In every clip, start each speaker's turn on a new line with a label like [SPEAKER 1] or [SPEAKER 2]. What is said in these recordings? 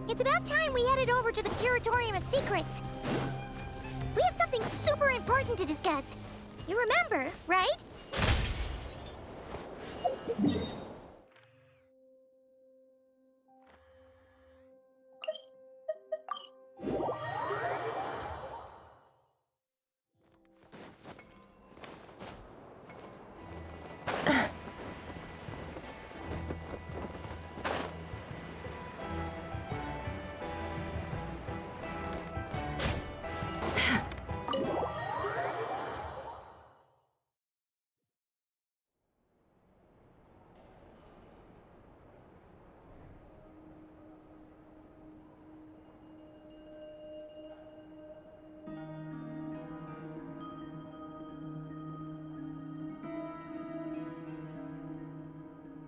[SPEAKER 1] It's about time we headed over to the Curatorium of Secrets. We have something super important to discuss. You remember, right?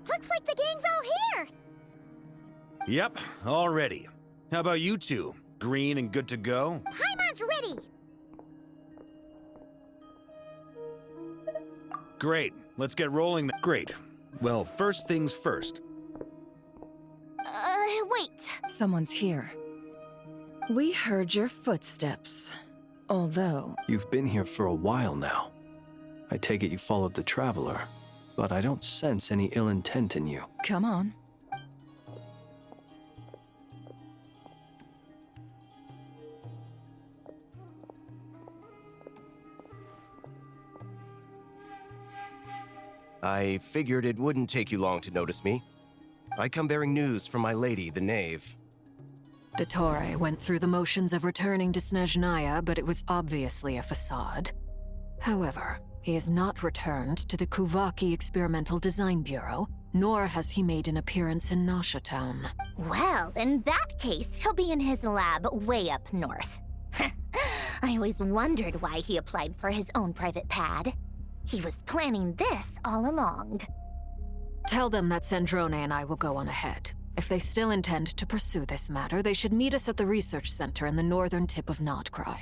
[SPEAKER 1] Looks like the gang's all here!
[SPEAKER 2] Yep, all ready. How about you two? Green and good to go?
[SPEAKER 1] Paimon's ready!
[SPEAKER 2] Great, let's get rolling. Great. Well, first things first.
[SPEAKER 1] Wait.
[SPEAKER 3] Someone's here. We heard your footsteps. Although...
[SPEAKER 4] You've been here for a while now. I take it you followed the Traveler, but I don't sense any ill intent in you.
[SPEAKER 3] Come on.
[SPEAKER 5] I figured it wouldn't take you long to notice me. I come bearing news from my lady, the Knave.
[SPEAKER 6] Dottore went through the motions of returning to Snezhnaya, but it was obviously a facade. However, he has not returned to the Kuvaki Experimental Design Bureau, nor has he made an appearance in Nasha Town.
[SPEAKER 1] Well, in that case, he'll be in his lab way up north. I always wondered why he applied for his own private pad. He was planning this all along.
[SPEAKER 6] Tell them that Sandrone and I will go on ahead. If they still intend to pursue this matter, they should meet us at the research center in the northern tip of Nodcry.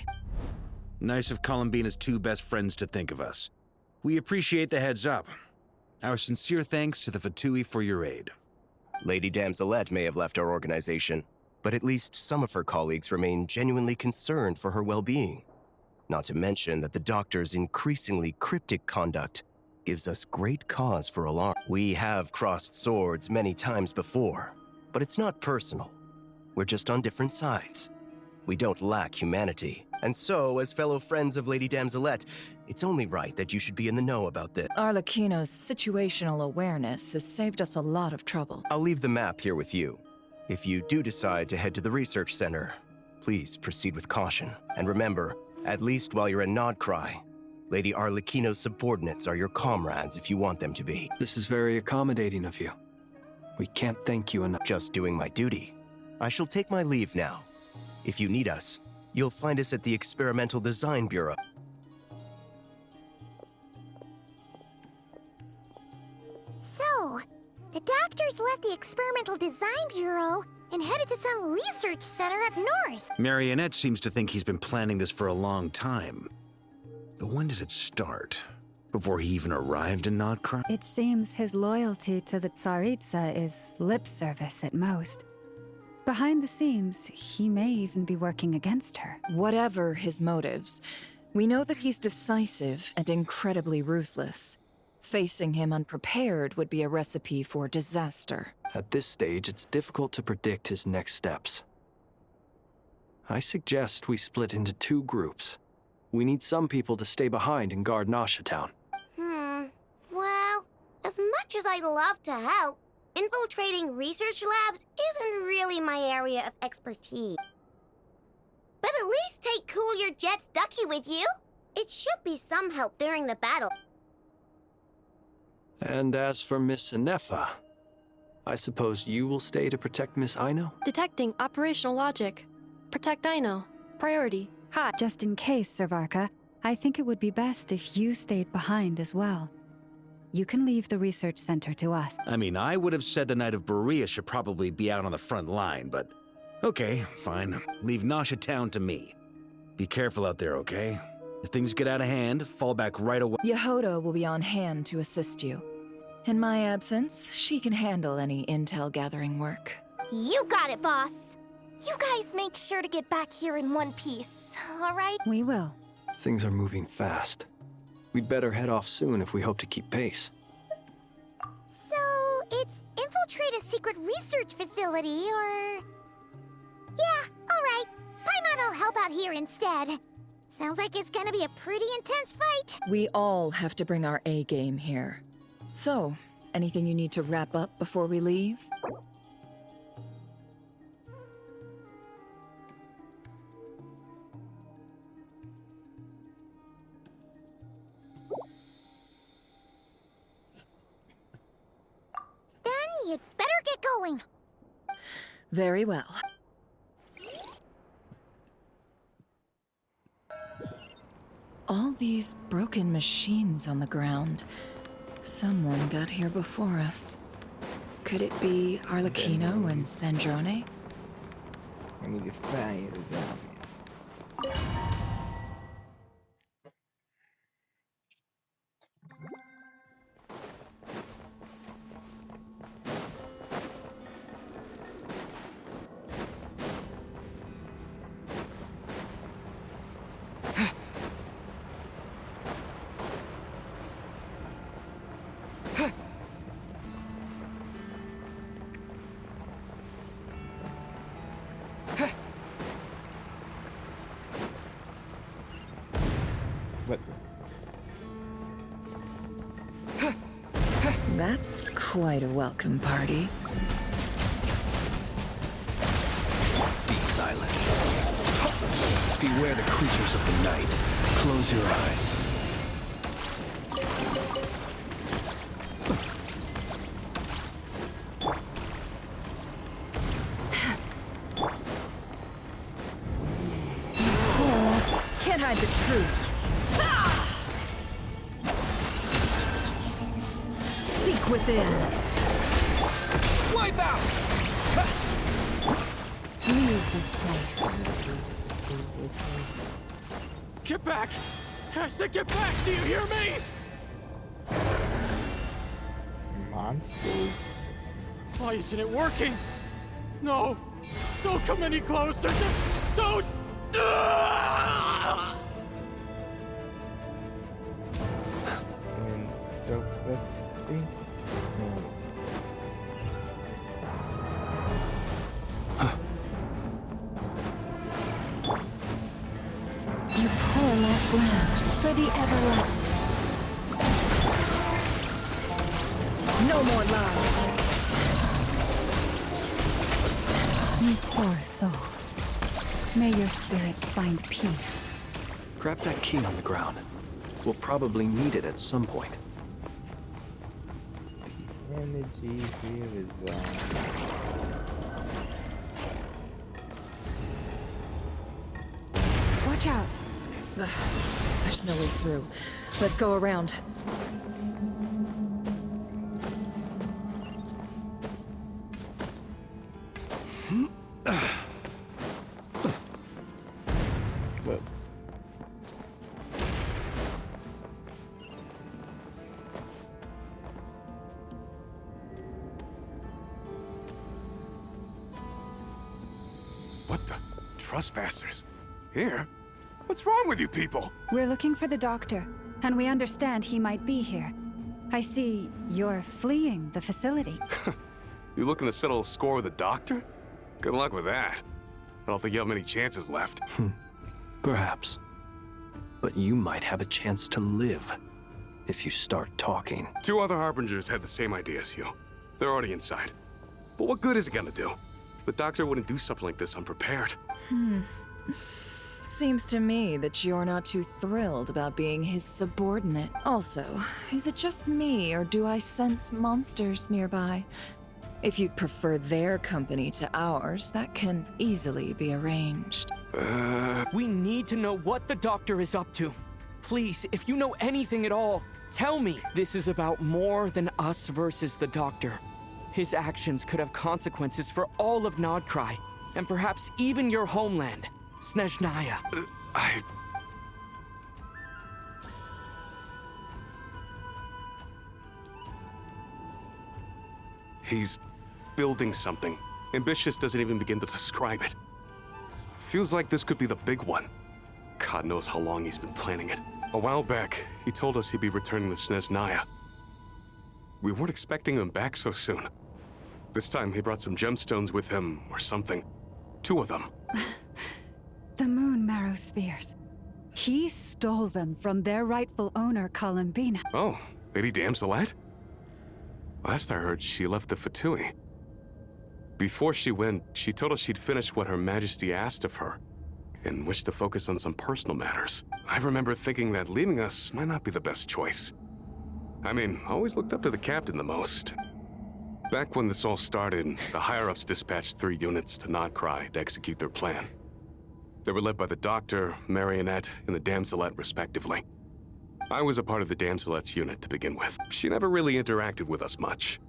[SPEAKER 2] Nice of Columbina's two best friends to think of us. We appreciate the heads up. Our sincere thanks to the Fatui for your aid.
[SPEAKER 5] Lady Damselette may have left our organization, but at least some of her colleagues remain genuinely concerned for her well-being. Not to mention that the Doctor's increasingly cryptic conduct gives us great cause for alarm. We have crossed swords many times before, but it's not personal. We're just on different sides. We don't lack humanity. And so, as fellow friends of Lady Damselette, it's only right that you should be in the know about this.
[SPEAKER 3] Arlecchino's situational awareness has saved us a lot of trouble.
[SPEAKER 5] I'll leave the map here with you. If you do decide to head to the research center, please proceed with caution. And remember, at least while you're in Nodcry, Lady Arlecchino's subordinates are your comrades if you want them to be.
[SPEAKER 4] This is very accommodating of you. We can't thank you enough.
[SPEAKER 5] Just doing my duty. I shall take my leave now. If you need us, you'll find us at the Experimental Design Bureau.
[SPEAKER 1] So, the Doctors left the Experimental Design Bureau and headed to some research center up north.
[SPEAKER 2] Marionette seems to think he's been planning this for a long time. But when did it start? Before he even arrived in Nodcry?
[SPEAKER 7] It seems his loyalty to the Tsaritsa is lip service at most. Behind the scenes, he may even be working against her.
[SPEAKER 3] Whatever his motives, we know that he's decisive and incredibly ruthless. Facing him unprepared would be a recipe for disaster.
[SPEAKER 4] At this stage, it's difficult to predict his next steps. I suggest we split into two groups. We need some people to stay behind and guard Nasha Town.
[SPEAKER 1] Well, as much as I'd love to help, infiltrating research labs isn't really my area of expertise. But at least take Cool Your Jet's Ducky with you. It should be some help during the battle.
[SPEAKER 4] And as for Miss Inefa, I suppose you will stay to protect Miss Aino?
[SPEAKER 8] Detecting operational logic. Protect Aino. Priority. High.
[SPEAKER 7] Just in case, Servarka, I think it would be best if you stayed behind as well. You can leave the research center to us.
[SPEAKER 2] I mean, I would have said the Knight of Berea should probably be out on the front line, but... Okay, fine. Leave Nasha Town to me. Be careful out there, okay? If things get out of hand, fall back right away.
[SPEAKER 3] Yehodo will be on hand to assist you. In my absence, she can handle any intel gathering work.
[SPEAKER 9] You got it, boss. You guys make sure to get back here in one piece, all right?
[SPEAKER 7] We will.
[SPEAKER 4] Things are moving fast. We'd better head off soon if we hope to keep pace.
[SPEAKER 9] So, it's infiltrate a secret research facility, or... Yeah, all right. Paimon will help out here instead. Sounds like it's gonna be a pretty intense fight.
[SPEAKER 3] We all have to bring our A game here. So, anything you need to wrap up before we leave?
[SPEAKER 9] Then you'd better get going.
[SPEAKER 3] Very well. All these broken machines on the ground. Someone got here before us. Could it be Arlecchino and Sandrone?
[SPEAKER 10] I need to find the zombies. What?
[SPEAKER 3] That's quite a welcome party.
[SPEAKER 4] Be silent. Beware the creatures of the night. Close your eyes.
[SPEAKER 3] Can't hide the truth. Seek within.
[SPEAKER 4] Wipe out!
[SPEAKER 7] Leave this place.
[SPEAKER 2] Get back! I said get back! Do you hear me?
[SPEAKER 10] Monsters.
[SPEAKER 2] Why isn't it working? No! Don't come any closer! Don't!
[SPEAKER 10] And so let's see.
[SPEAKER 7] You poor lost lamb, for the everlast.
[SPEAKER 3] No more lies.
[SPEAKER 7] You poor souls. May your spirits find peace.
[SPEAKER 4] Grab that key on the ground. We'll probably need it at some point.
[SPEAKER 10] Energy here is
[SPEAKER 3] Watch out. Ugh, there's no way through. Let's go around.
[SPEAKER 10] well.
[SPEAKER 11] What the? Trespassers? Here? What's wrong with you people?
[SPEAKER 7] We're looking for the doctor, and we understand he might be here. I see you're fleeing the facility.
[SPEAKER 11] You looking to settle a score with the doctor? Good luck with that. I don't think you have many chances left.
[SPEAKER 4] Perhaps. But you might have a chance to live if you start talking.
[SPEAKER 11] 2 other Harbingers had the same idea as you. They're already inside. But what good is it gonna do? The doctor wouldn't do something like this unprepared.
[SPEAKER 3] Seems to me that you're not too thrilled about being his subordinate. Also, is it just me, or do I sense monsters nearby? If you'd prefer their company to ours, that can easily be arranged.
[SPEAKER 12] We need to know what the doctor is up to. Please, if you know anything at all, tell me. This is about more than us versus the doctor. His actions could have consequences for all of Nodcry, and perhaps even your homeland, Snezhnaya.
[SPEAKER 11] He's building something. Ambitious doesn't even begin to describe it. Feels like this could be the big one. God knows how long he's been planning it. A while back, he told us he'd be returning to Snezhnaya. We weren't expecting him back so soon. This time, he brought some gemstones with him, or something. 2 of them.
[SPEAKER 7] The moon marrow spheres. He stole them from their rightful owner, Columbina.
[SPEAKER 11] Oh, Lady Damselette? Last I heard, she left the Fatui. Before she went, she told us she'd finished what Her Majesty asked of her, and wished to focus on some personal matters. I remember thinking that leaving us might not be the best choice. I mean, I always looked up to the captain the most. Back when this all started, the higher-ups dispatched 3 units to Notcry to execute their plan. They were led by the Doctor, Marionette, and the Damselette, respectively. I was a part of the Damselette's unit to begin with. She never really interacted with us much.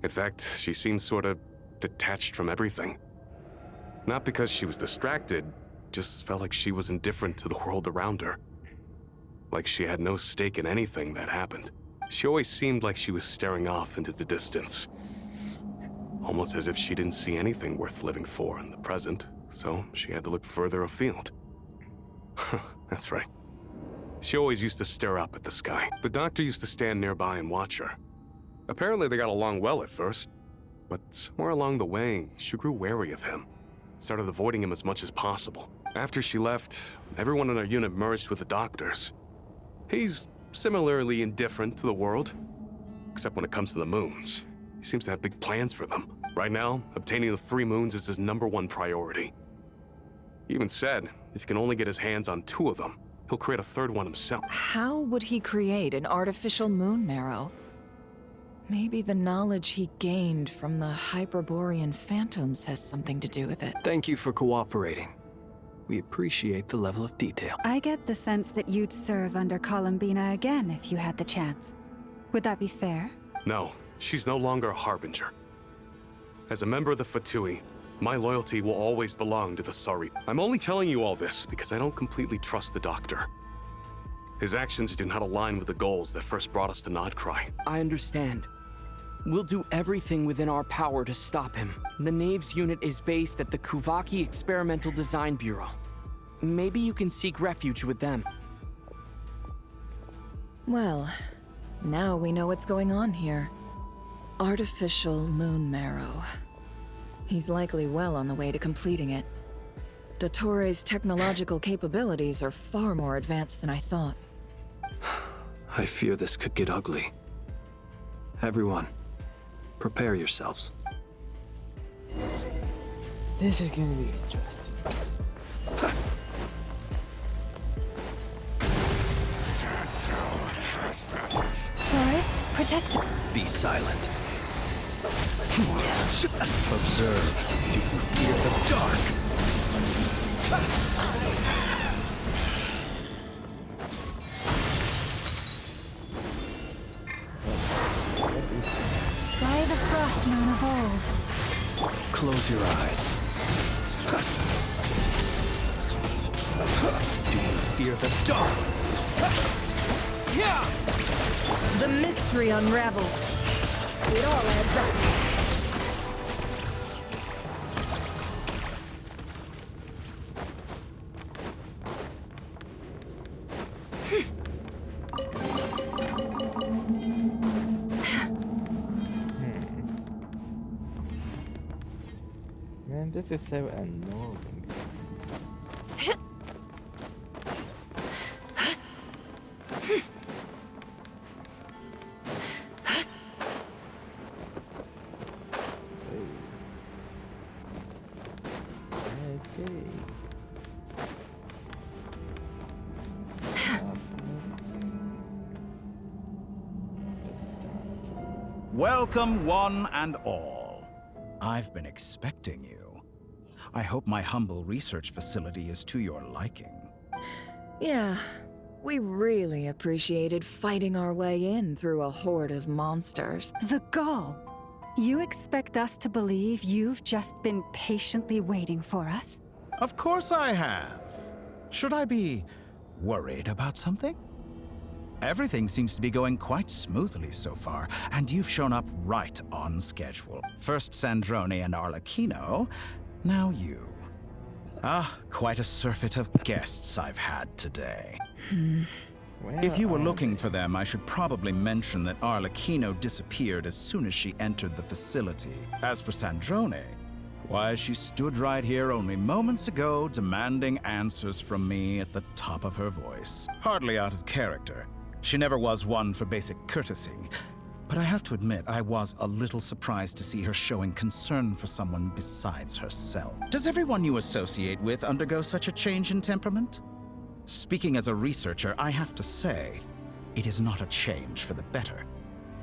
[SPEAKER 11] In fact, she seemed sort of detached from everything. Not because she was distracted, just felt like she was indifferent to the world around her. Like she had no stake in anything that happened. She always seemed like she was staring off into the distance. Almost as if she didn't see anything worth living for in the present, so she had to look further afield. That's right. She always used to stare up at the sky. The Doctor used to stand nearby and watch her. Apparently they got along well at first, but somewhere along the way, she grew wary of him. Started avoiding him as much as possible. After she left, everyone in our unit merged with the Doctor's. He's similarly indifferent to the world, except when it comes to the moons. He seems to have big plans for them. Right now, obtaining the 3 moons is his #1 priority. He even said if he can only get his hands on 2 of them, he'll create a 3rd one himself.
[SPEAKER 3] How would he create an artificial moon marrow? Maybe the knowledge he gained from the Hyperborean phantoms has something to do with it.
[SPEAKER 4] Thank you for cooperating. We appreciate the level of detail.
[SPEAKER 7] I get the sense that you'd serve under Columbina again if you had the chance. Would that be fair?
[SPEAKER 11] No, she's no longer a Harbinger. As a member of the Fatui, my loyalty will always belong to the Sarit. I'm only telling you all this because I don't completely trust the Doctor. His actions do not align with the goals that first brought us to Notcry.
[SPEAKER 12] I understand. We'll do everything within our power to stop him. The Knave's unit is based at the Kuvaki Experimental Design Bureau. Maybe you can seek refuge with them.
[SPEAKER 3] Well, now we know what's going on here. Artificial moon marrow. He's likely well on the way to completing it. Dottore's technological capabilities are far more advanced than I thought.
[SPEAKER 4] I fear this could get ugly. Everyone, prepare yourselves.
[SPEAKER 10] This is gonna be interesting.
[SPEAKER 7] Forest, protect.
[SPEAKER 4] Be silent. Observe. Do you fear the dark?
[SPEAKER 7] By the frost moon of old.
[SPEAKER 4] Close your eyes. Do you fear the dark?
[SPEAKER 3] The mystery unravels. It all adds up.
[SPEAKER 10] Man, this is so annoying.
[SPEAKER 13] Welcome, one and all. I've been expecting you. I hope my humble research facility is to your liking.
[SPEAKER 3] Yeah, we really appreciated fighting our way in through a horde of monsters.
[SPEAKER 7] The gall. You expect us to believe you've just been patiently waiting for us?
[SPEAKER 13] Of course I have. Should I be worried about something? Everything seems to be going quite smoothly so far, and you've shown up right on schedule. First Sandrone and Arlecchino, now you. Ah, quite a surfeit of guests I've had today. If you were looking for them, I should probably mention that Arlecchino disappeared as soon as she entered the facility. As for Sandrone, why, she stood right here only moments ago demanding answers from me at the top of her voice. Hardly out of character. She never was one for basic courtesy. But I have to admit, I was a little surprised to see her showing concern for someone besides herself. Does everyone you associate with undergo such a change in temperament? Speaking as a researcher, I have to say, it is not a change for the better.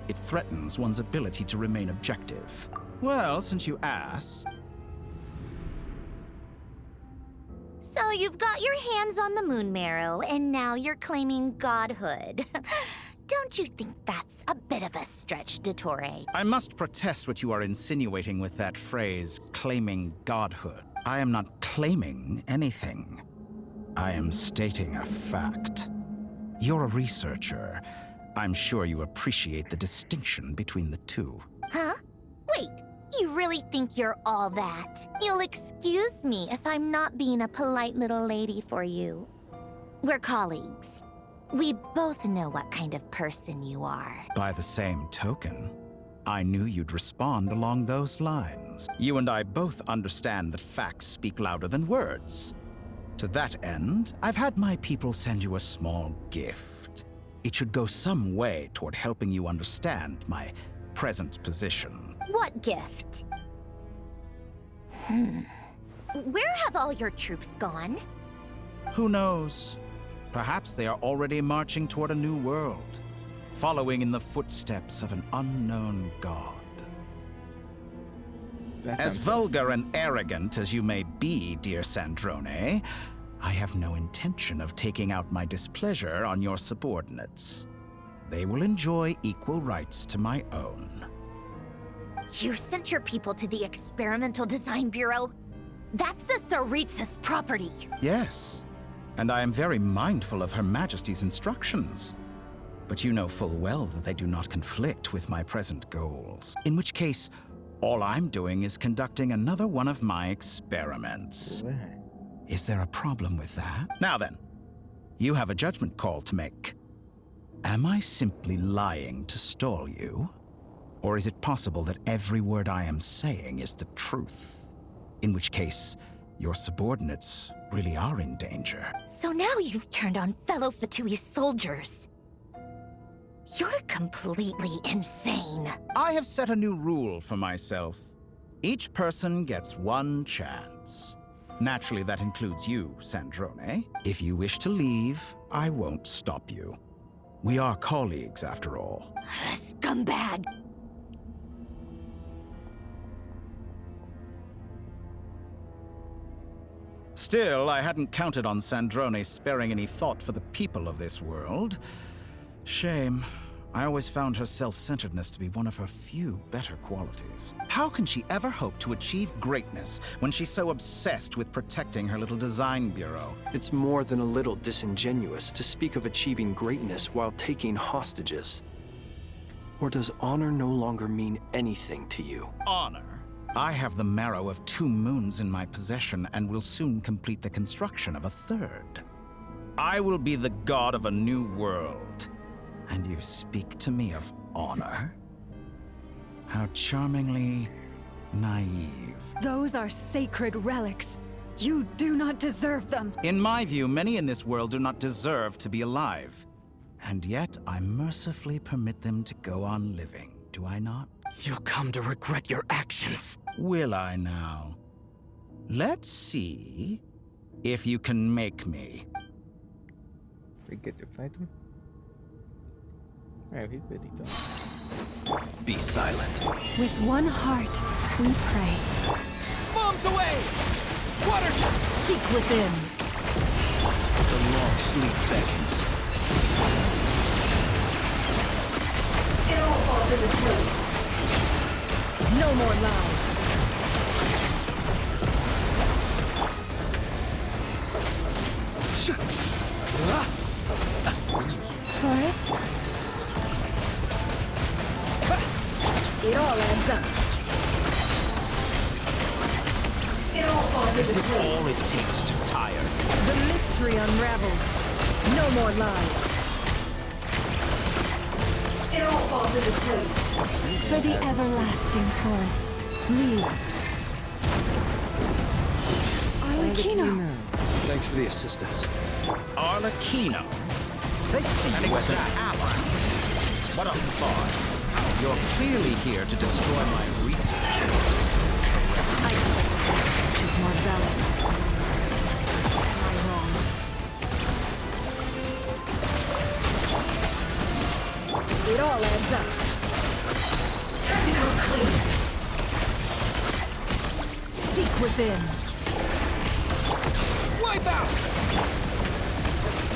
[SPEAKER 13] It threatens one's ability to remain objective. Well, since you ask...
[SPEAKER 9] So you've got your hands on the moon marrow, and now you're claiming godhood. Don't you think that's a bit of a stretch, Dottore?
[SPEAKER 13] I must protest what you are insinuating with that phrase, claiming godhood. I am not claiming anything. I am stating a fact. You're a researcher. I'm sure you appreciate the distinction between the two.
[SPEAKER 9] Huh? Wait, you really think you're all that? You'll excuse me if I'm not being a polite little lady for you. We're colleagues. We both know what kind of person you are.
[SPEAKER 13] By the same token, I knew you'd respond along those lines. You and I both understand that facts speak louder than words. To that end, I've had my people send you a small gift. It should go some way toward helping you understand my present position.
[SPEAKER 9] What gift? Where have all your troops gone?
[SPEAKER 13] Who knows? Perhaps they are already marching toward a new world, following in the footsteps of an unknown god. As vulgar and arrogant as you may be, dear Sandrone, I have no intention of taking out my displeasure on your subordinates. They will enjoy equal rights to my own.
[SPEAKER 9] You sent your people to the Experimental Design Bureau? That's the Tsaritsa's property.
[SPEAKER 13] Yes, and I am very mindful of Her Majesty's instructions. But you know full well that they do not conflict with my present goals. In which case, all I'm doing is conducting another one of my experiments. Is there a problem with that? Now then, you have a judgment call to make. Am I simply lying to stall you? Or is it possible that every word I am saying is the truth? In which case, your subordinates really are in danger.
[SPEAKER 9] So now you've turned on fellow Fatui soldiers. You're completely insane.
[SPEAKER 13] I have set a new rule for myself. Each person gets one chance. Naturally, that includes you, Sandrone. If you wish to leave, I won't stop you. We are colleagues, after all.
[SPEAKER 9] Scumbag!
[SPEAKER 13] Still, I hadn't counted on Sandrone sparing any thought for the people of this world. Shame. I always found her self-centeredness to be one of her few better qualities. How can she ever hope to achieve greatness when she's so obsessed with protecting her little design bureau?
[SPEAKER 4] It's more than a little disingenuous to speak of achieving greatness while taking hostages. Or does honor no longer mean anything to you?
[SPEAKER 13] Honor? I have the marrow of 2 moons in my possession and will soon complete the construction of a 3rd. I will be the god of a new world. And you speak to me of honor? How charmingly naive.
[SPEAKER 7] Those are sacred relics. You do not deserve them.
[SPEAKER 13] In my view, many in this world do not deserve to be alive. And yet, I mercifully permit them to go on living, do I not?
[SPEAKER 12] You'll come to regret your actions.
[SPEAKER 13] Will I now? Let's see if you can make me.
[SPEAKER 10] We get to fight him. Alright, he's ready to.
[SPEAKER 4] Be silent.
[SPEAKER 7] With one heart, we pray.
[SPEAKER 12] Bombs away! Water
[SPEAKER 3] Seek within.
[SPEAKER 4] The long sleep beckons.
[SPEAKER 3] It all falls into place. No more lies.
[SPEAKER 7] Forest? It all adds up. It all falls
[SPEAKER 13] Is
[SPEAKER 7] into
[SPEAKER 13] this
[SPEAKER 7] place.
[SPEAKER 13] all it takes to tire?
[SPEAKER 3] The mystery unravels. No more lies.
[SPEAKER 7] It all falls into place. For the everlasting forest. Lead. Arlecchino.
[SPEAKER 4] Thanks for the assistance.
[SPEAKER 13] Arlecchino. They seem an exact amaranth. What a farce. You're clearly here to destroy my research.
[SPEAKER 3] Which is more valuable. Am I wrong?
[SPEAKER 7] It all adds up. Technical clean.
[SPEAKER 3] Seek within.
[SPEAKER 12] Wipe out!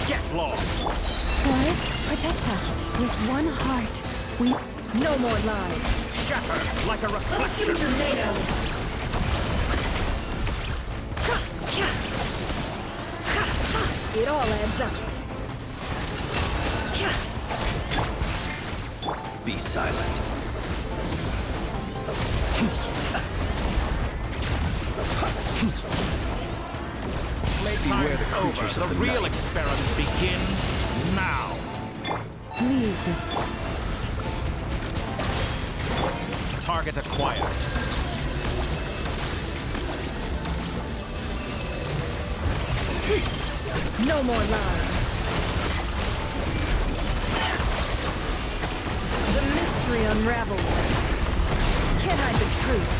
[SPEAKER 13] Get lost!
[SPEAKER 7] Forest, protect us. With one heart, we...
[SPEAKER 3] No more lies.
[SPEAKER 13] Shatter like a reflection!
[SPEAKER 3] It all adds up.
[SPEAKER 4] Be silent.
[SPEAKER 13] Playtime's over. The real experiment begins now.
[SPEAKER 7] leave this...
[SPEAKER 13] Target acquired.
[SPEAKER 3] No more lies. The mystery unravels. Can't hide the truth.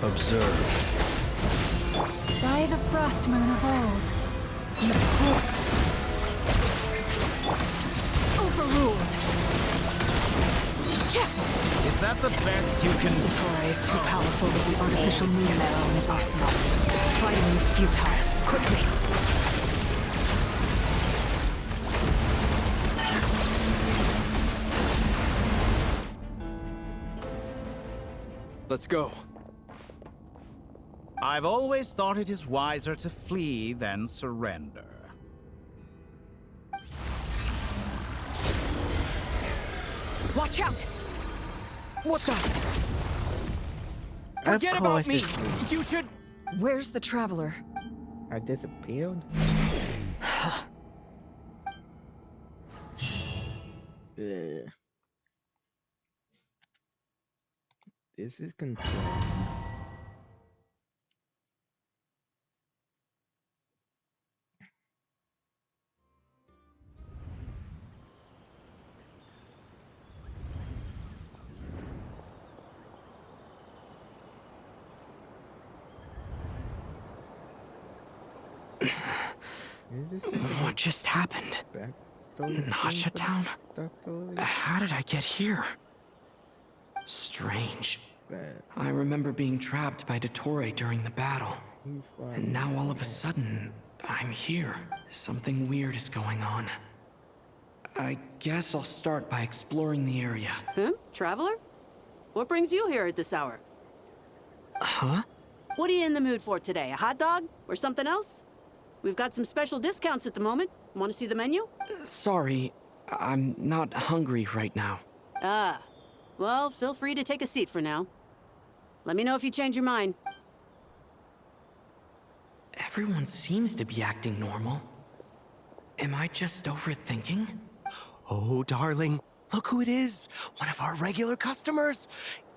[SPEAKER 4] Observe.
[SPEAKER 7] By the frost moon of old, you
[SPEAKER 3] Overruled.
[SPEAKER 13] Is that the best you can do?
[SPEAKER 6] Dottore is too powerful with the artificial moon marrow in his arsenal. Fighting is futile. Quickly!
[SPEAKER 4] Let's go.
[SPEAKER 13] I've always thought it is wiser to flee than surrender.
[SPEAKER 12] Watch out! What the? Forget about me! You should...
[SPEAKER 3] Where's the traveler?
[SPEAKER 10] I disappeared? Ugh. This is concerning.
[SPEAKER 12] What just happened? Nasha Town? How did I get here? Strange. I remember being trapped by Dottore during the battle. And now all of a sudden, I'm here. Something weird is going on. I guess I'll start by exploring the area.
[SPEAKER 14] Huh? Traveler? What brings you here at this hour?
[SPEAKER 12] Huh?
[SPEAKER 14] What are you in the mood for today? A hot dog? Or something else? We've got some special discounts at the moment. Want to see the menu?
[SPEAKER 12] Sorry, I'm not hungry right now.
[SPEAKER 14] Ah. Well, feel free to take a seat for now. Let me know if you change your mind.
[SPEAKER 12] Everyone seems to be acting normal. Am I just overthinking?
[SPEAKER 5] Oh, darling, look who it is. One of our regular customers.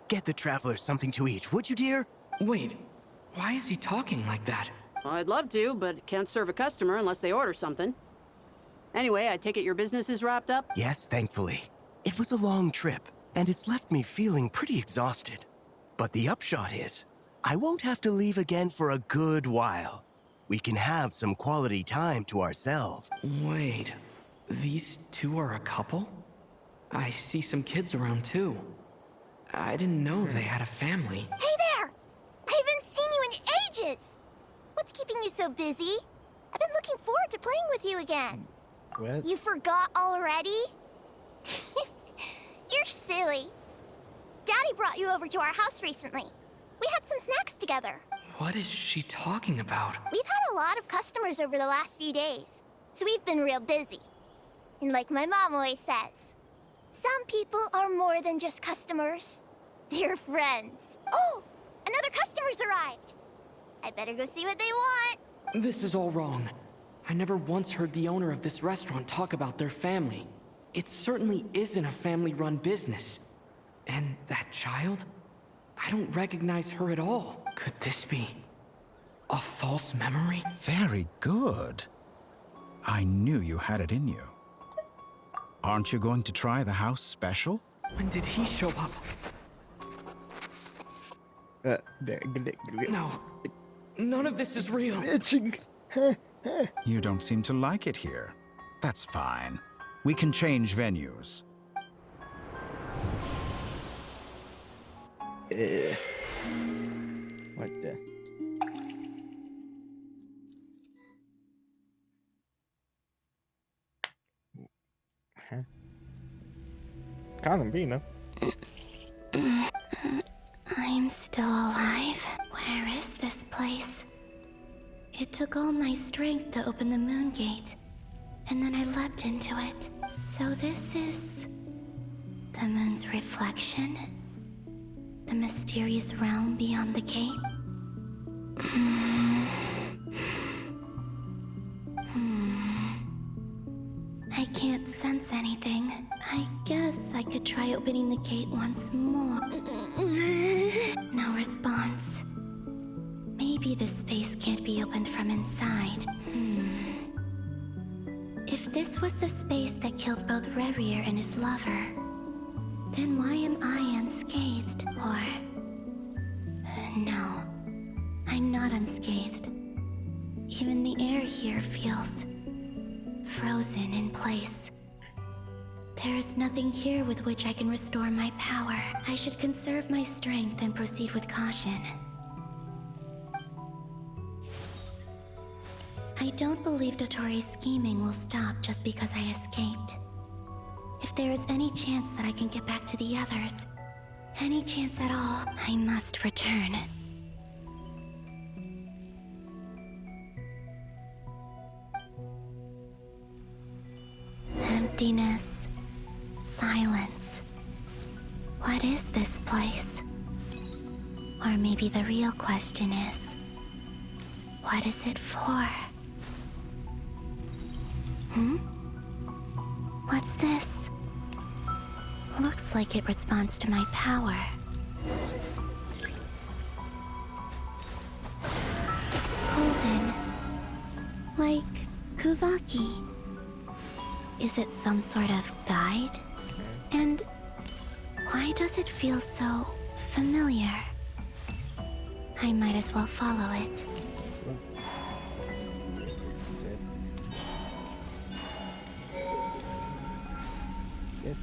[SPEAKER 5] Get the traveler something to eat, would you, dear?
[SPEAKER 12] Wait, why is he talking like that?
[SPEAKER 14] Well, I'd love to, but can't serve a customer unless they order something. Anyway, I take it your business is wrapped up?
[SPEAKER 5] Yes, thankfully. It was a long trip, and it's left me feeling pretty exhausted. But the upshot is, I won't have to leave again for a good while. We can have some quality time to ourselves.
[SPEAKER 12] Wait, these two are a couple? I see some kids around too. I didn't know they had a family.
[SPEAKER 9] Hey there! I haven't seen you in ages! What's keeping you so busy? I've been looking forward to playing with you again.
[SPEAKER 10] What?
[SPEAKER 9] You forgot already? You're silly. Daddy brought you over to our house recently. We had some snacks together.
[SPEAKER 12] What is she talking about?
[SPEAKER 9] We've had a lot of customers over the last few days. so we've been real busy. And like my mom always says, some people are more than just customers. They're friends. Oh, another customer's arrived. I better go see what they want.
[SPEAKER 12] This is all wrong. I never once heard the owner of this restaurant talk about their family. It certainly isn't a family-run business. And that child? I don't recognize her at all. Could this be a false memory?
[SPEAKER 13] Very good. I knew you had it in you. Aren't you going to try the house special?
[SPEAKER 12] When did he show up? No. None of this is real.
[SPEAKER 13] You don't seem to like it here. That's fine. We can change venues.
[SPEAKER 10] What the? Huh? Columbina.
[SPEAKER 1] I'm still alive. Where is this place? It took all my strength to open the moon gate, and then I leapt into it. So this is the moon's reflection? The mysterious realm beyond the gate? I can't sense anything. I guess I could try opening the gate once more. No response. Maybe this space can't be opened from inside. If this was the space that killed both Revier and his lover, then why am I unscathed? Or... no, I'm not unscathed. Even the air here feels frozen in place. There is nothing here with which I can restore my power. I should conserve my strength and proceed with caution. I don't believe Dotori's scheming will stop just because I escaped. If there is any chance that I can get back to the others, any chance at all, I must return. Emptiness. Silence. What is this place? Or maybe the real question is, what is it for? What's this? Looks like it responds to my power. Golden. Like Kuvaki. Is it some sort of guide? And why does it feel so familiar? I might as well follow it.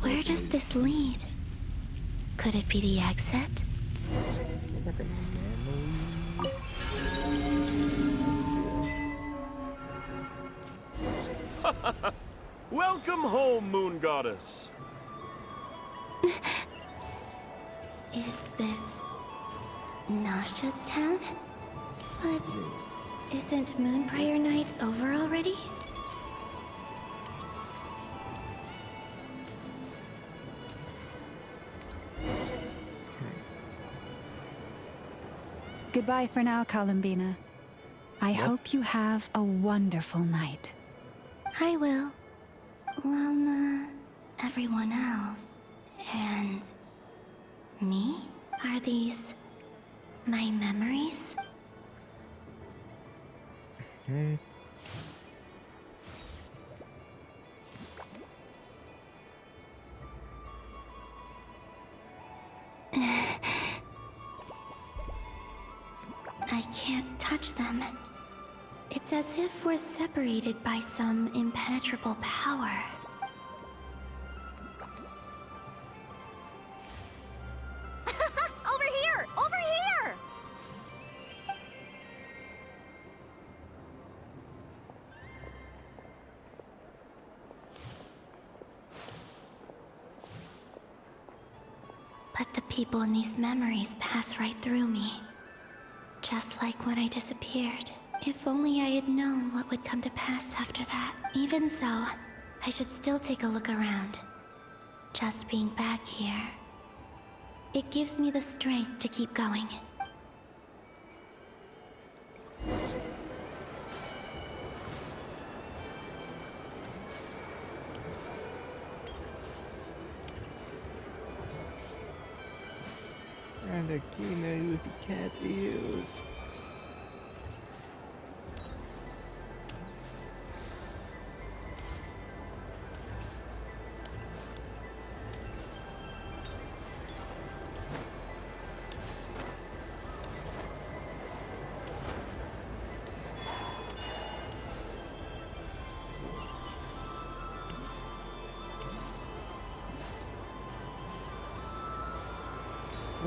[SPEAKER 1] Where does this lead? Could it be the exit?
[SPEAKER 15] Welcome home, Moon Goddess.
[SPEAKER 1] Is this Nasha Town? But isn't Moon Prayer Night over already?
[SPEAKER 7] Goodbye for now, Columbina. I hope you have a wonderful night.
[SPEAKER 1] I will. Lama, everyone else, and me? Are these my memories? I can't touch them. It's as if we're separated by some impenetrable power.
[SPEAKER 9] Over here! Over here!
[SPEAKER 1] But the people in these memories pass right through me. Just like when I disappeared.
[SPEAKER 16] If only I had known what would come to pass after that. Even so, I should still take a look around. Just being back here, it gives me the strength to keep going.
[SPEAKER 10] And the Kino with the cat ears.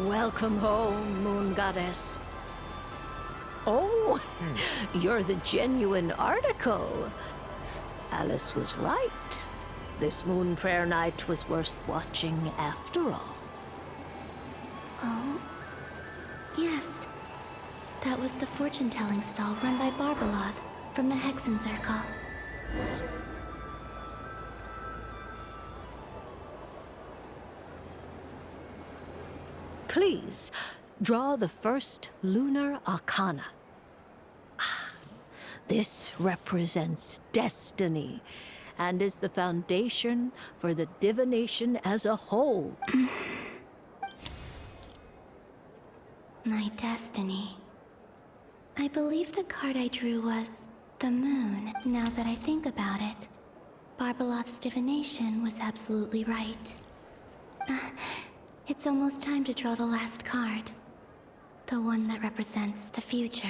[SPEAKER 17] Welcome home, Moon Goddess. Oh, you're the genuine article. Alice was right. This moon prayer night was worth watching after all.
[SPEAKER 16] Oh, yes. That was the fortune-telling stall run by Barbeloth from the Hexen Circle.
[SPEAKER 17] Please, draw the first lunar arcana. This represents destiny and is the foundation for the divination as a whole.
[SPEAKER 16] My destiny. I believe the card I drew was the moon. Now that I think about it, Barbeloth's divination was absolutely right. It's almost time to draw the last card. The one that represents the future.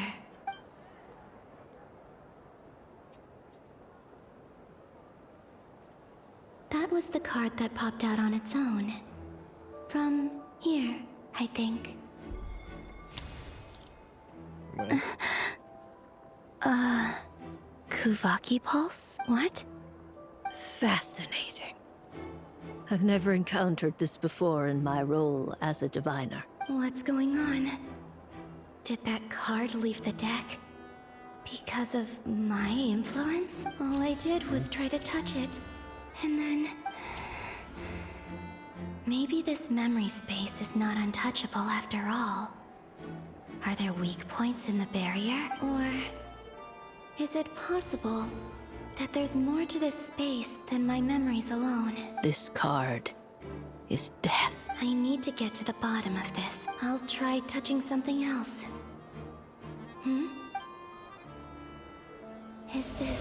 [SPEAKER 16] That was the card that popped out on its own. From here, I think. Kuvaki Pulse? What?
[SPEAKER 17] Fascinating. I've never encountered this before in my role as a diviner.
[SPEAKER 16] What's going on? Did that card leave the deck? Because of my influence? All I did was try to touch it. And then... maybe this memory space is not untouchable after all. Are there weak points in the barrier? Or... is it possible that there's more to this space than my memories alone?
[SPEAKER 17] This card is death.
[SPEAKER 16] I need to get to the bottom of this. I'll try touching something else. Is this...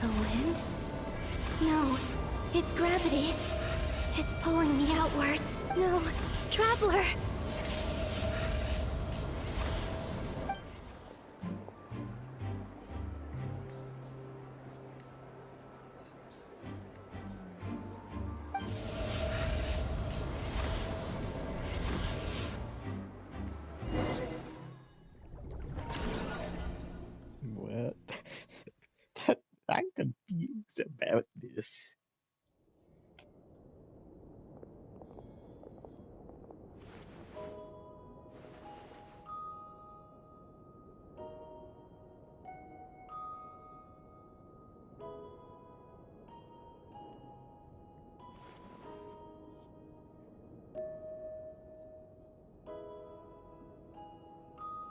[SPEAKER 16] the wind? No, it's gravity. It's pulling me outwards. No, Traveler!
[SPEAKER 10] What? I'm confused about this.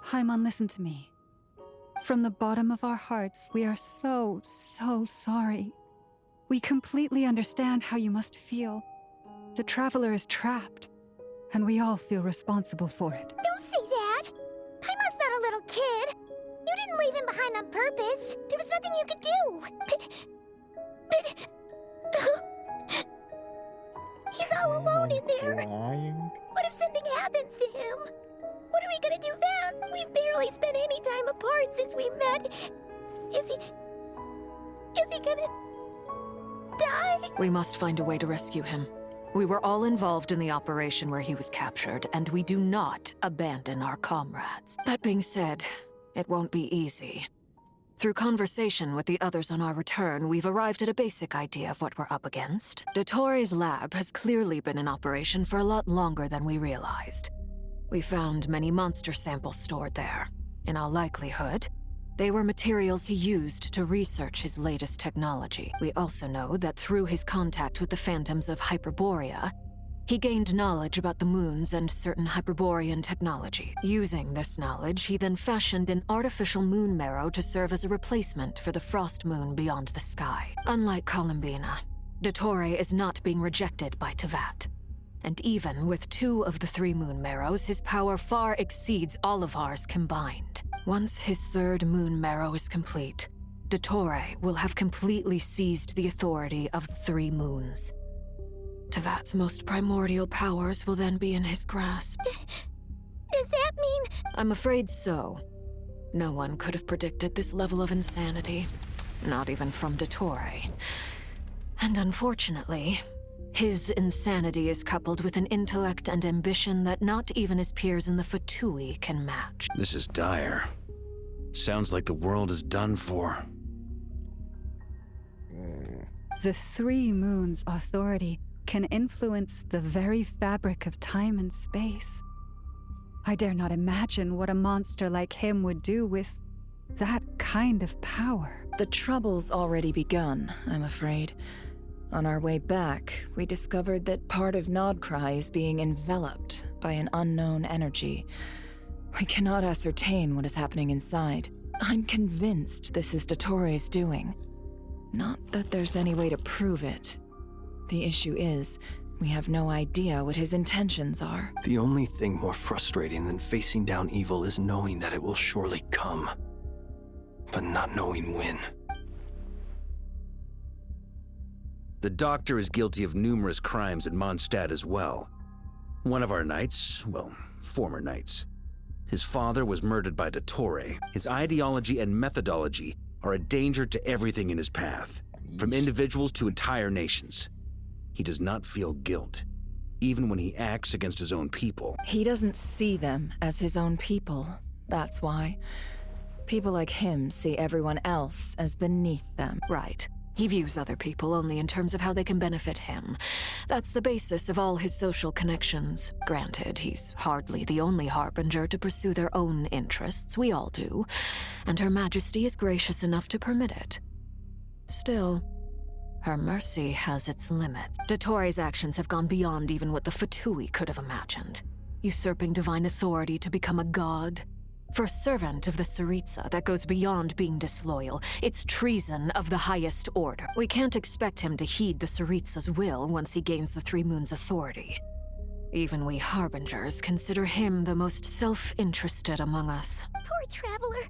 [SPEAKER 7] Haimon, listen to me. From the bottom of our hearts, we are so sorry. We completely understand how you must feel. The Traveler is trapped, and we all feel responsible for it.
[SPEAKER 9] Don't say that! Paimon's not a little kid! You didn't leave him behind on purpose! There was nothing you could do! But... he's all alone in there! What if something happens to him? What are we gonna do then? We've barely spent any time apart since we met. Is he gonna... die?
[SPEAKER 6] We must find a way to rescue him. We were all involved in the operation where he was captured, and we do not abandon our comrades. That being said, it won't be easy. Through conversation with the others on our return, we've arrived at a basic idea of what we're up against. Dottore's lab has clearly been in operation for a lot longer than we realized. We found many monster samples stored there. In all likelihood, They were materials he used to research his latest technology. We also know that through his contact with the phantoms of Hyperborea, he gained knowledge about the moons and certain Hyperborean technology. Using this knowledge, he then fashioned an artificial moon marrow to serve as a replacement for the frost moon beyond the sky. Unlike Columbina, Dottore is not being rejected by Tevat. And even with 2 of the 3 moon marrows, his power far exceeds all of ours combined. Once his 3rd moon marrow is complete, Dottore will have completely seized the authority of 3 moons. Tevat's most primordial powers will then be in his grasp.
[SPEAKER 9] Does that mean...
[SPEAKER 6] I'm afraid so. No one could have predicted this level of insanity. Not even from Dottore. And unfortunately, his insanity is coupled with an intellect and ambition that not even his peers in the Fatui can match.
[SPEAKER 2] This is dire. Sounds like the world is done for.
[SPEAKER 7] The 3 moons' authority can influence the very fabric of time and space. I dare not imagine what a monster like him would do with that kind of power.
[SPEAKER 3] The trouble's already begun, I'm afraid. On our way back, we discovered that part of Nodcry is being enveloped by an unknown energy. We cannot ascertain what is happening inside. I'm convinced this is Dottore's doing. Not that there's any way to prove it. The issue is, we have no idea what his intentions are.
[SPEAKER 4] The only thing more frustrating than facing down evil is knowing that it will surely come, but not knowing when.
[SPEAKER 2] The Doctor is guilty of numerous crimes at Mondstadt as well. One of our knights, well, former knights. His father was murdered by Dottore. His ideology and methodology are a danger to everything in his path, from individuals to entire nations. He does not feel guilt, even when he acts against his own people.
[SPEAKER 3] He doesn't see them as his own people, that's why. People like him see everyone else as beneath them.
[SPEAKER 6] Right. He views other people only in terms of how they can benefit him. That's the basis of all his social connections. Granted, he's hardly the only harbinger to pursue their own interests. We all do. And Her Majesty is gracious enough to permit it. Still, her mercy has its limits. Dottore's actions have gone beyond even what the Fatui could have imagined. Usurping divine authority to become a god. For a servant of the Tsaritsa, that goes beyond being disloyal. It's treason of the highest order. We can't expect him to heed the Tsaritsa's will once he gains the 3 moons' authority. Even we harbingers consider him the most self-interested among us.
[SPEAKER 9] Poor Traveler.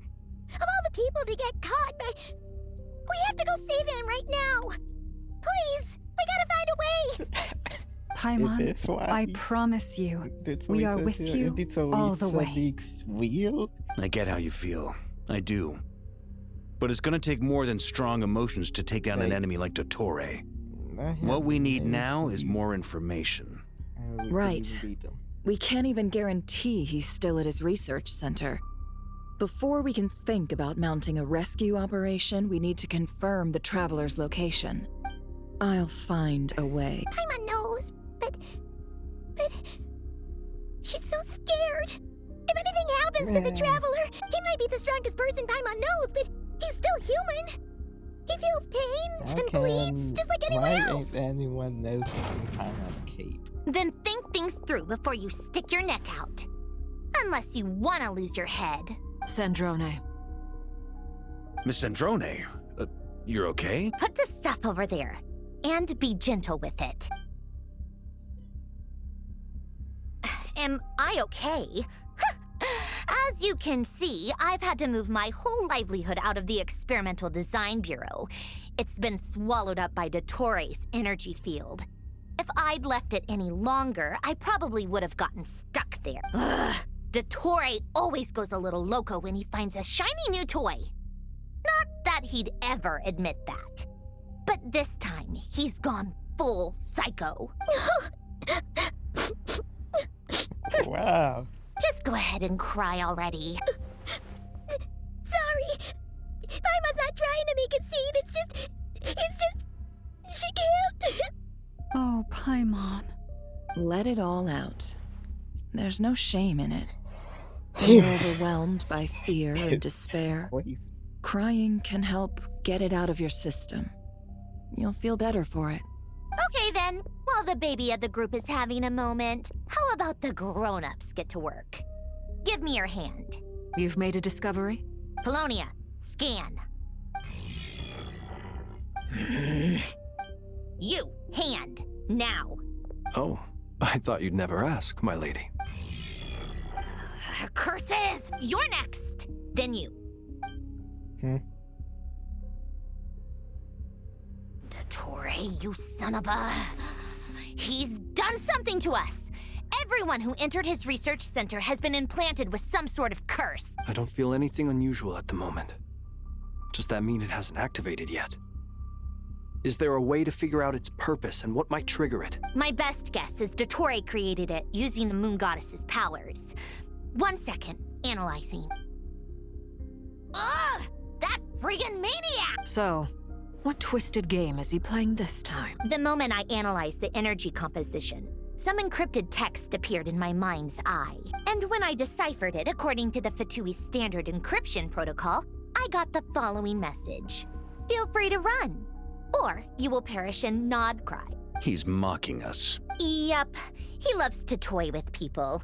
[SPEAKER 9] Of all the people to get caught by... We have to go save him right now. Please, we gotta find a way.
[SPEAKER 7] Paimon, I promise you, we are with you all the way.
[SPEAKER 2] I get how you feel. I do. But it's gonna take more than strong emotions to take down an enemy like Dottore. What we need now is more information.
[SPEAKER 3] Right. We can't even guarantee he's still at his research center. Before we can think about mounting a rescue operation, we need to confirm the Traveler's location. I'll find a way.
[SPEAKER 9] Paimon knows, but she's so scared. If anything happens to the Traveler, he might be the strongest person Paimon knows, but he's still human. He feels pain and bleeds just like anyone else.
[SPEAKER 10] Why ain't anyone noticing Paimon's cape?
[SPEAKER 1] Then think things through before you stick your neck out. Unless you want to lose your head.
[SPEAKER 6] Sandrone.
[SPEAKER 2] Miss Sandrone, you're okay?
[SPEAKER 1] Put the stuff over there, and be gentle with it. Am I okay? As you can see, I've had to move my whole livelihood out of the Experimental Design Bureau. It's been swallowed up by Dottore's energy field. If I'd left it any longer, I probably would have gotten stuck there. Ugh. Dottore always goes a little loco when he finds a shiny new toy. Not that he'd ever admit that. But this time, he's gone full psycho.
[SPEAKER 10] Wow.
[SPEAKER 1] Just go ahead and cry already.
[SPEAKER 9] Sorry. Paimon's not trying to make it seem. It's just... She can't.
[SPEAKER 7] Oh, Paimon.
[SPEAKER 3] Let it all out. There's no shame in it. When you're overwhelmed by fear and despair, Crying can help get it out of your system. You'll feel better for it.
[SPEAKER 18] Okay then, while the baby of the group is having a moment, how about the grown-ups get to work? Give me your hand.
[SPEAKER 6] You've made a discovery?
[SPEAKER 18] Polonia, scan. You, hand, now.
[SPEAKER 4] Oh, I thought you'd never ask, my lady.
[SPEAKER 18] Curses! You're next! Then you. Dottore, you son of a... He's done something to us! Everyone who entered his research center has been implanted with some sort of curse.
[SPEAKER 4] I don't feel anything unusual at the moment. Does that mean it hasn't activated yet? Is there a way to figure out its purpose and what might trigger it?
[SPEAKER 18] My best guess is Dottore created it using the Moon Goddess's powers. 1 second, analyzing. Ugh! That friggin' maniac!
[SPEAKER 6] So, what twisted game is he playing this time?
[SPEAKER 18] The moment I analyzed the energy composition, some encrypted text appeared in my mind's eye. And when I deciphered it according to the Fatui standard encryption protocol, I got the following message. Feel free to run, or you will perish in nod cry.
[SPEAKER 2] He's mocking us.
[SPEAKER 18] Yup, he loves to toy with people.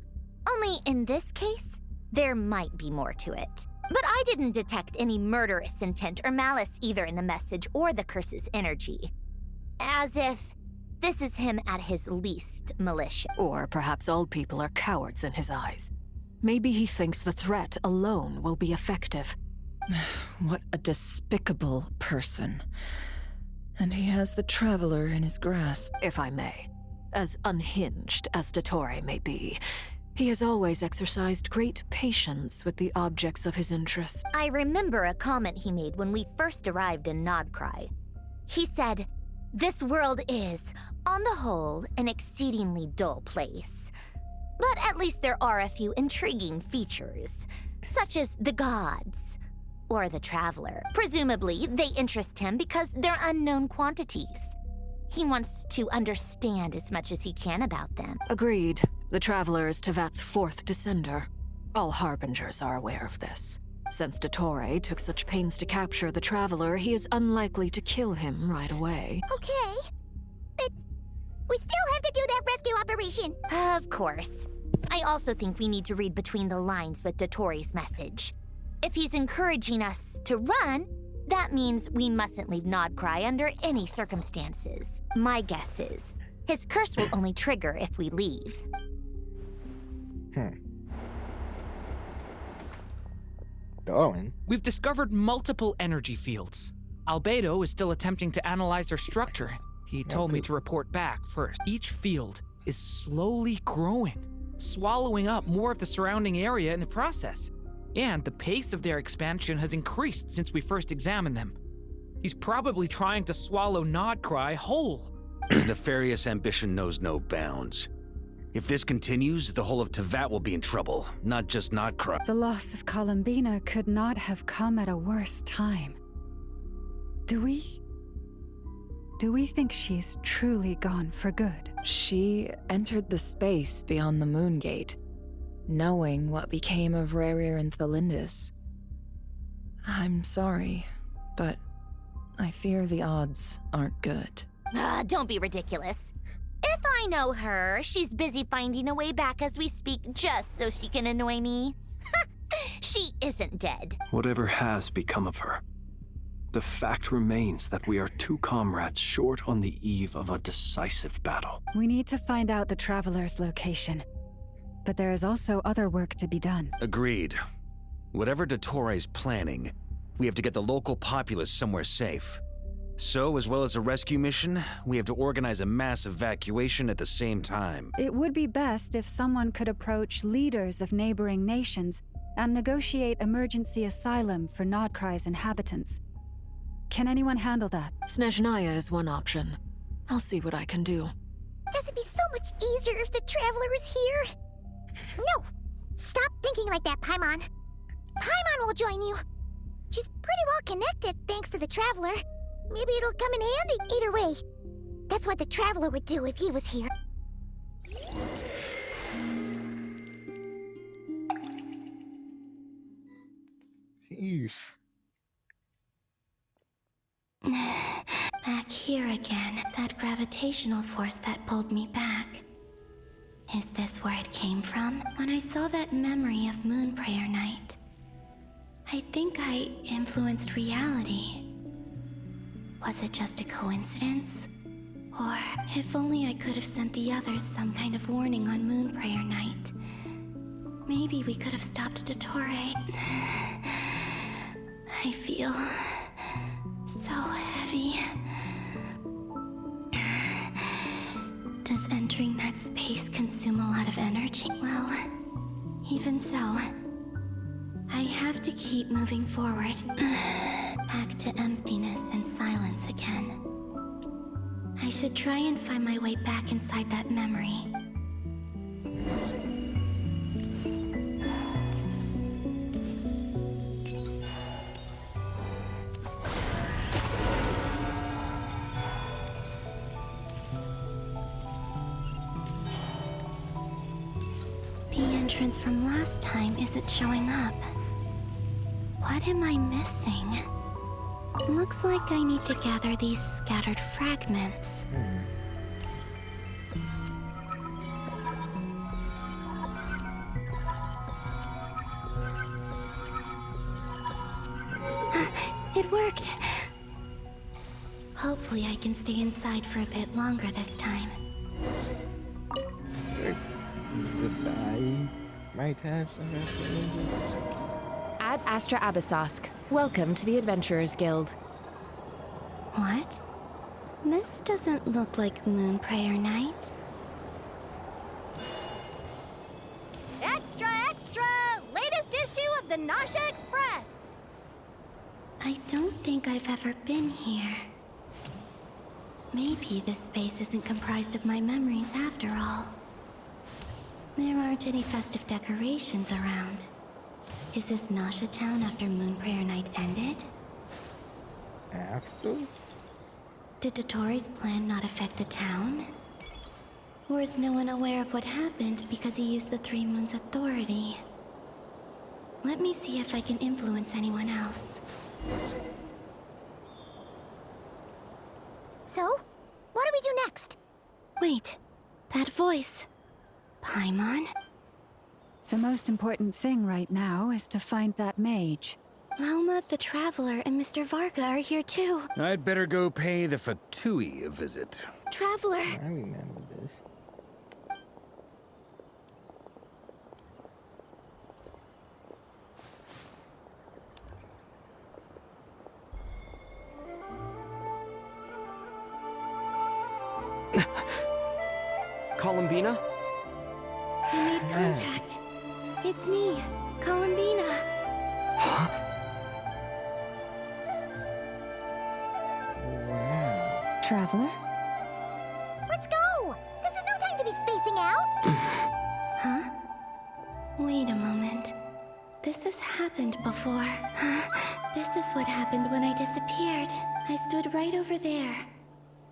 [SPEAKER 18] Only in this case, there might be more to it. But I didn't detect any murderous intent or malice either in the message or the curse's energy. As if this is him at his least malicious.
[SPEAKER 6] Or perhaps all people are cowards in his eyes. Maybe he thinks the threat alone will be effective.
[SPEAKER 3] What a despicable person. And he has the Traveler in his grasp.
[SPEAKER 6] If I may. As unhinged as Dottore may be, he has always exercised great patience with the objects of his interest.
[SPEAKER 18] I remember a comment he made when we first arrived in Nodcry. He said, "This world is, on the whole, an exceedingly dull place. But at least there are a few intriguing features, such as the gods, or the Traveler. Presumably, they interest him because they're unknown quantities. He wants to understand as much as he can about them."
[SPEAKER 6] Agreed. The Traveler is Tevat's fourth descender. All Harbingers are aware of this. Since Dottore took such pains to capture the Traveler, he is unlikely to kill him right away.
[SPEAKER 9] Okay, but we still have to do that rescue operation.
[SPEAKER 18] Of course. I also think we need to read between the lines with Dottore's message. If he's encouraging us to run, that means we mustn't leave Nodcry under any circumstances. My guess is, his curse will only trigger if we leave.
[SPEAKER 10] Going.
[SPEAKER 19] We've discovered multiple energy fields. Albedo is still attempting to analyze their structure. He told me to report back first. Each field is slowly growing, swallowing up more of the surrounding area in the process. And the pace of their expansion has increased since we first examined them. He's probably trying to swallow Nodcry whole.
[SPEAKER 2] His nefarious ambition knows no bounds. If this continues, the whole of Tevat will be in trouble, not just Nodcry.
[SPEAKER 7] The loss of Columbina could not have come at a worse time. Do we think she's truly gone for good?
[SPEAKER 3] She entered the space beyond the Moon Gate, knowing what became of Rerir and Thelindis. I'm sorry, but I fear the odds aren't good.
[SPEAKER 18] Don't be ridiculous. If I know her, she's busy finding a way back as we speak just so she can annoy me. She isn't dead.
[SPEAKER 4] Whatever has become of her, the fact remains that we are two comrades short on the eve of a decisive battle.
[SPEAKER 7] We need to find out the Traveler's location. But there is also other work to be done.
[SPEAKER 2] Agreed. Whatever Dottore's planning, we have to get the local populace somewhere safe. So, as well as a rescue mission, we have to organize a mass evacuation at the same time.
[SPEAKER 7] It would be best if someone could approach leaders of neighboring nations and negotiate emergency asylum for Nodcry's inhabitants. Can anyone handle that?
[SPEAKER 6] Snezhnaya is one option. I'll see what I can do.
[SPEAKER 9] This would be so much easier if the Traveler is here. No! Stop thinking like that, Paimon. Paimon will join you. She's pretty well connected thanks to the Traveler. Maybe it'll come in handy. Either way, that's what the Traveler would do if he was here.
[SPEAKER 10] Eesh.
[SPEAKER 16] here again. That gravitational force that pulled me back. Is this where it came from? When I saw that memory of Moon Prayer Night, I think I influenced reality. Was it just a coincidence? Or if only I could have sent the others some kind of warning on Moon Prayer Night. Maybe we could have stopped Dottore. I feel so heavy. Does entering that space consume a lot of energy? Well, even so, I have to keep moving forward. Back to emptiness and silence again. I should try and find my way back inside that memory. The entrance from last time isn't showing up. What am I missing? Looks like I need to gather these scattered fragments. It worked! Hopefully I can stay inside for a bit longer this time.
[SPEAKER 10] The body might have some recommendations.
[SPEAKER 20] Ad Astra Abyssosk. Welcome to the Adventurers Guild.
[SPEAKER 16] What? This doesn't look like Moon Prayer Night.
[SPEAKER 1] Extra, extra! Latest issue of the Nasha Express!
[SPEAKER 16] I don't think I've ever been here. Maybe this space isn't comprised of my memories after all. There aren't any festive decorations around. Is this Nasha Town after Moon Prayer Night ended?
[SPEAKER 10] After?
[SPEAKER 16] Did Dottore's plan not affect the town? Or is no one aware of what happened because he used the Three Moons' authority? Let me see if I can influence anyone else.
[SPEAKER 9] So, what do we do next?
[SPEAKER 16] Wait, that voice. Paimon?
[SPEAKER 7] The most important thing right now is to find that mage.
[SPEAKER 16] Lauma the Traveler and Mr. Varga are here too.
[SPEAKER 2] I'd better go pay the Fatui a visit.
[SPEAKER 16] Traveler!
[SPEAKER 10] I remember this.
[SPEAKER 12] Columbina?
[SPEAKER 16] I made contact. It's me, Columbina.
[SPEAKER 10] Wow.
[SPEAKER 20] Traveler?
[SPEAKER 9] Let's go! This is no time to be spacing out!
[SPEAKER 16] Huh? Wait a moment. This has happened before. This is what happened when I disappeared. I stood right over there,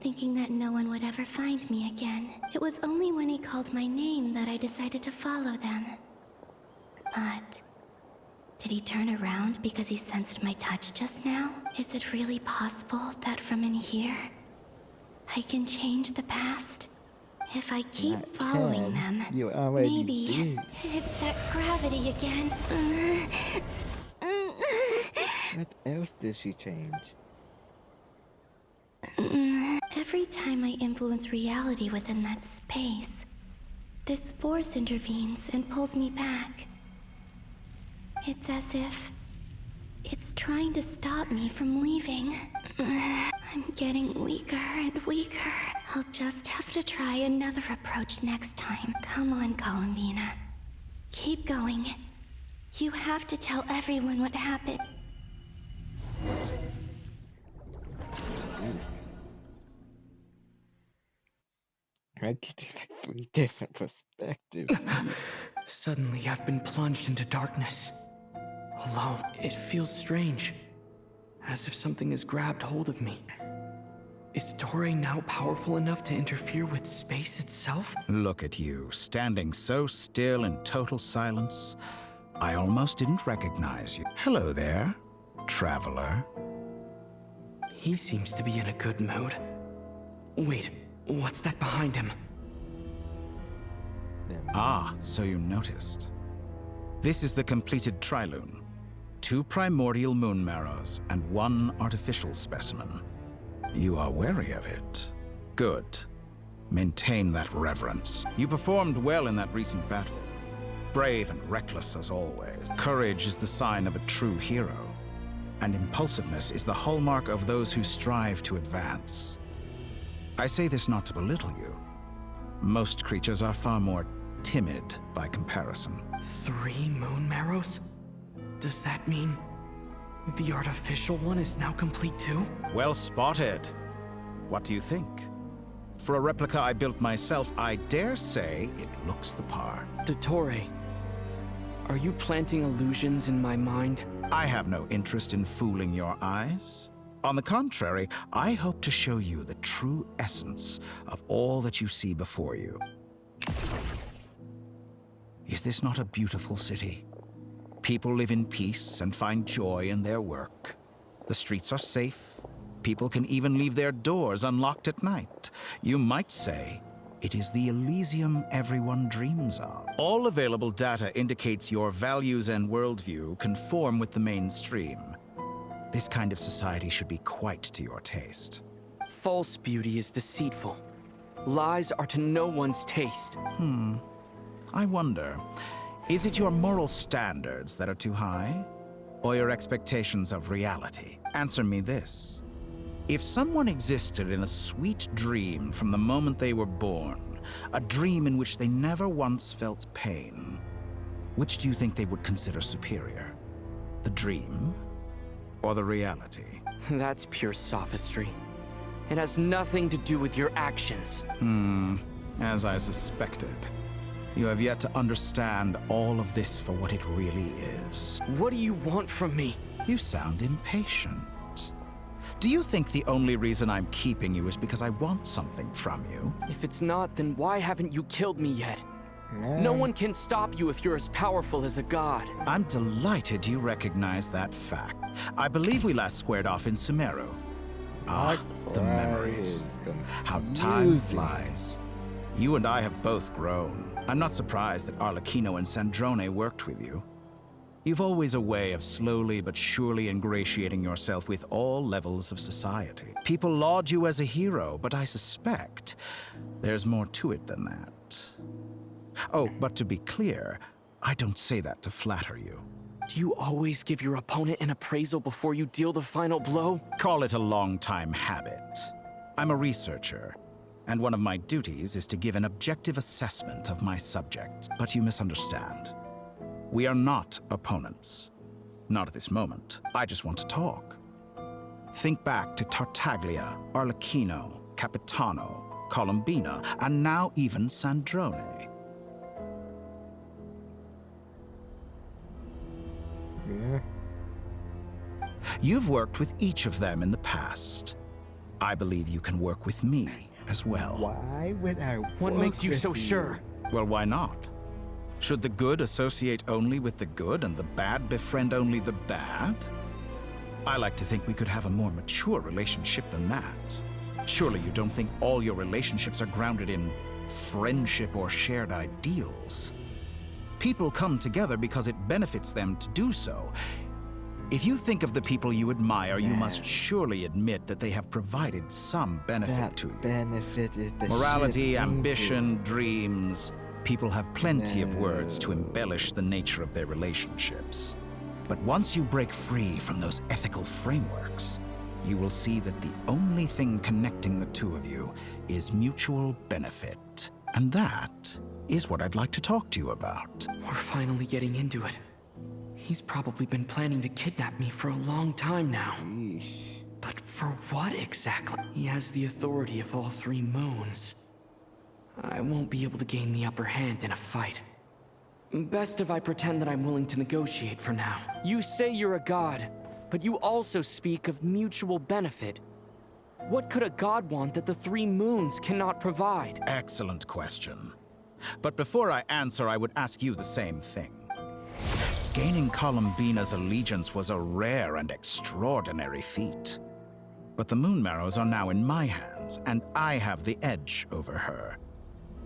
[SPEAKER 16] thinking that no one would ever find me again. It was only when he called my name that I decided to follow them. But did he turn around because he sensed my touch just now? Is it really possible that from in here, I can change the past? If I keep following them,
[SPEAKER 10] You already
[SPEAKER 16] maybe
[SPEAKER 10] did.
[SPEAKER 16] it's that gravity again.
[SPEAKER 10] What else did she change?
[SPEAKER 16] Every time I influence reality within that space, this force intervenes and pulls me back. It's as if it's trying to stop me from leaving. I'm getting weaker and weaker. I'll just have to try another approach next time. Come on, Columbina. Keep going. You have to tell everyone what happened.
[SPEAKER 10] I get like 3 different perspectives.
[SPEAKER 12] Suddenly, I've been plunged into darkness. Alone. It feels strange. As if something has grabbed hold of me. Is Dottore now powerful enough to interfere with space itself?
[SPEAKER 13] Look at you, standing so still in total silence. I almost didn't recognize you. Hello there, traveler.
[SPEAKER 12] He seems to be in a good mood. Wait, what's that behind him?
[SPEAKER 13] Ah, so you noticed. This is the completed Trilune. 2 primordial moon marrows and 1 artificial specimen. You are wary of it. Good. Maintain that reverence. You performed well in that recent battle. Brave and reckless as always. Courage is the sign of a true hero. And impulsiveness is the hallmark of those who strive to advance. I say this not to belittle you. Most creatures are far more timid by comparison.
[SPEAKER 12] 3 moon marrows? Does that mean the artificial one is now complete too?
[SPEAKER 13] Well spotted. What do you think? For a replica I built myself, I dare say it looks the part.
[SPEAKER 12] Dottore, are you planting illusions in my mind?
[SPEAKER 13] I have no interest in fooling your eyes. On the contrary, I hope to show you the true essence of all that you see before you. Is this not a beautiful city? People live in peace and find joy in their work. The streets are safe. People can even leave their doors unlocked at night. You might say it is the Elysium everyone dreams of. All available data indicates your values and worldview conform with the mainstream. This kind of society should be quite to your taste.
[SPEAKER 12] False beauty is deceitful. Lies are to no one's taste.
[SPEAKER 13] I wonder, is it your moral standards that are too high? Or your expectations of reality? Answer me this. If someone existed in a sweet dream from the moment they were born, a dream in which they never once felt pain, which do you think they would consider superior? The dream or the reality?
[SPEAKER 12] That's pure sophistry. It has nothing to do with your actions.
[SPEAKER 13] As I suspected. You have yet to understand all of this for what it really is.
[SPEAKER 12] What do you want from me?
[SPEAKER 13] You sound impatient. Do you think the only reason I'm keeping you is because I want something from you?
[SPEAKER 12] If it's not, then why haven't you killed me yet? No one can stop you if you're as powerful as a god.
[SPEAKER 13] I'm delighted you recognize that fact. I believe we last squared off in Sumeru. Ah, the memories. How time flies. You and I have both grown. I'm not surprised that Arlecchino and Sandrone worked with you. You've always a way of slowly but surely ingratiating yourself with all levels of society. People laud you as a hero, but I suspect there's more to it than that. Oh, but to be clear, I don't say that to flatter you.
[SPEAKER 12] Do you always give your opponent an appraisal before you deal the final blow?
[SPEAKER 13] Call it a long-time habit. I'm a researcher, and one of my duties is to give an objective assessment of my subjects. But you misunderstand. We are not opponents. Not at this moment. I just want to talk. Think back to Tartaglia, Arlecchino, Capitano, Columbina, and now even Sandrone.
[SPEAKER 10] Yeah.
[SPEAKER 13] You've worked with each of them in the past. I believe you can work with me as well.
[SPEAKER 10] Why would I
[SPEAKER 12] What makes you so sure?
[SPEAKER 13] Well, why not? Should the good associate only with the good and the bad befriend only the bad? I like to think we could have a more mature relationship than that. Surely you don't think all your relationships are grounded in friendship or shared ideals? People come together because it benefits them to do so. If you think of the people you admire, you must surely admit that they have provided some benefit to you.
[SPEAKER 10] Benefit is the
[SPEAKER 13] Morality,
[SPEAKER 10] shit, ain't
[SPEAKER 13] ambition, dreams. People have plenty of words to embellish the nature of their relationships. But once you break free from those ethical frameworks, you will see that the only thing connecting the two of you is mutual benefit. And that is what I'd like to talk to you about.
[SPEAKER 12] We're finally getting into it. He's probably been planning to kidnap me for a long time now.
[SPEAKER 10] Yeesh.
[SPEAKER 12] But for what exactly? He has the authority of all 3 moons. I won't be able to gain the upper hand in a fight. Best if I pretend that I'm willing to negotiate for now. You say you're a god, but you also speak of mutual benefit. What could a god want that the 3 moons cannot provide?
[SPEAKER 13] Excellent question. But before I answer, I would ask you the same thing. Gaining Columbina's allegiance was a rare and extraordinary feat. But the Moon Marrows are now in my hands, moons, and I have the edge over her.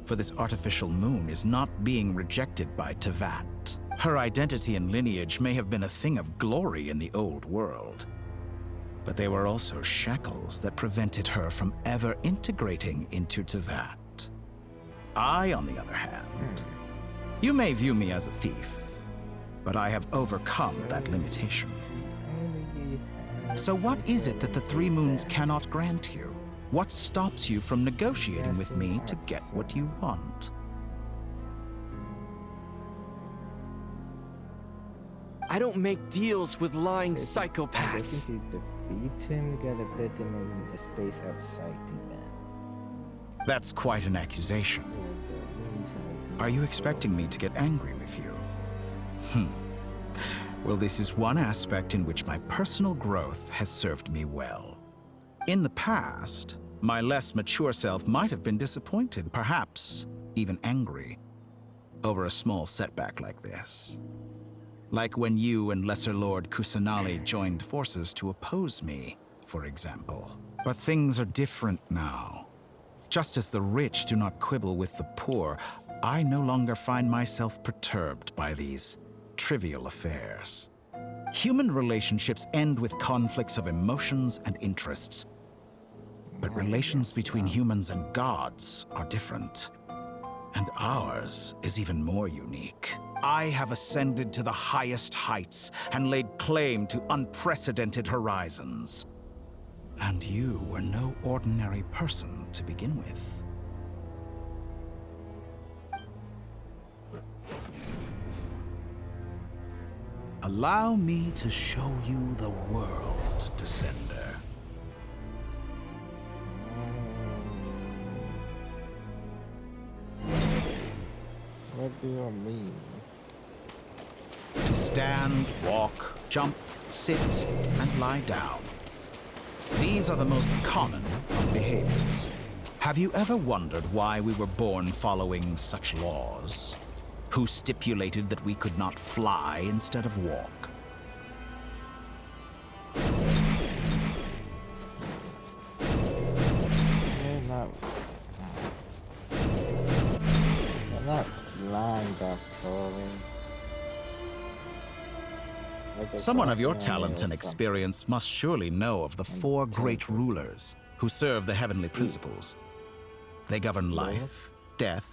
[SPEAKER 13] For this artificial moon is not being rejected by Tevat. Her identity and lineage may have been a thing of glory in the old world, but they were also shackles that prevented her from ever integrating into Tevat. I, on the other hand, you may view me as a thief, but I have overcome that limitation. So what is it that the Three Moons cannot grant you? What stops you from negotiating with me to get what you want?
[SPEAKER 12] I don't make deals with lying psychopaths.
[SPEAKER 10] If you defeat him, you gotta put him in a space outside Tibet.
[SPEAKER 13] That's quite an accusation. Are you expecting me to get angry with you? Well, this is one aspect in which my personal growth has served me well. In the past, my less mature self might have been disappointed, perhaps even angry, over a small setback like this. Like when you and Lesser Lord Kusanali joined forces to oppose me, for example. But things are different now. Just as the rich do not quibble with the poor, I no longer find myself perturbed by these trivial affairs. Human relationships end with conflicts of emotions and interests. But relations between humans and gods are different. And ours is even more unique. I have ascended to the highest heights and laid claim to unprecedented horizons. And you were no ordinary person to begin with. Allow me to show you the world, Descender.
[SPEAKER 10] What do you mean?
[SPEAKER 13] To stand, walk, jump, sit, and lie down. These are the most common of behaviors. Have you ever wondered why we were born following such laws? Who stipulated that we could not fly instead of walk?
[SPEAKER 10] You're not flying, Doctor.
[SPEAKER 13] Someone of your talent and experience must surely know of the four great rulers who serve the heavenly principles. They govern life, death,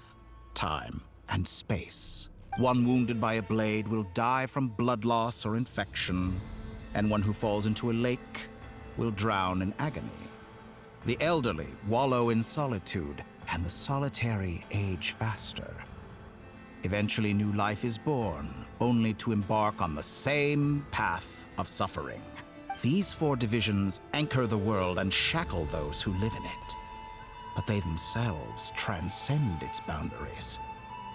[SPEAKER 13] time, and space. One wounded by a blade will die from blood loss or infection, and one who falls into a lake will drown in agony. The elderly wallow in solitude, and the solitary age faster. Eventually, new life is born, only to embark on the same path of suffering. These four divisions anchor the world and shackle those who live in it. But they themselves transcend its boundaries,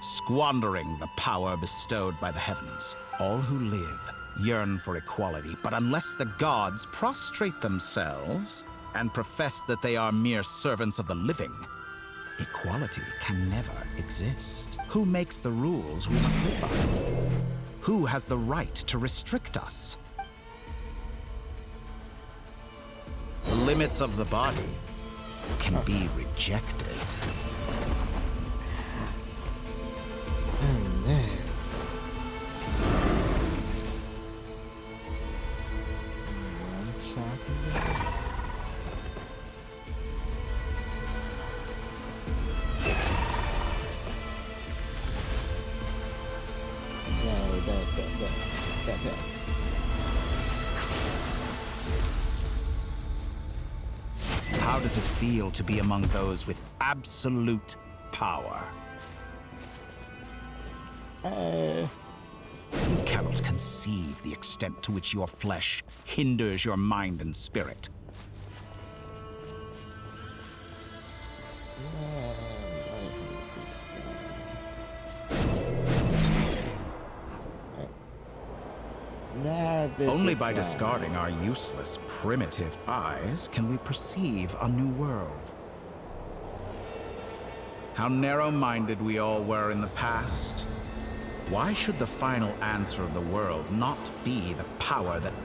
[SPEAKER 13] squandering the power bestowed by the heavens. All who live yearn for equality, but unless the gods prostrate themselves and profess that they are mere servants of the living, equality can never exist. Who makes the rules we must live by? Who has the right to restrict us? The limits of the body can be rejected. How does it feel to be among those with absolute power? You cannot conceive the extent to which your flesh hinders your mind and spirit. Only by discarding our useless, primitive eyes can we perceive a new world. How narrow-minded we all were in the past. Why should the final answer of the world not be the power that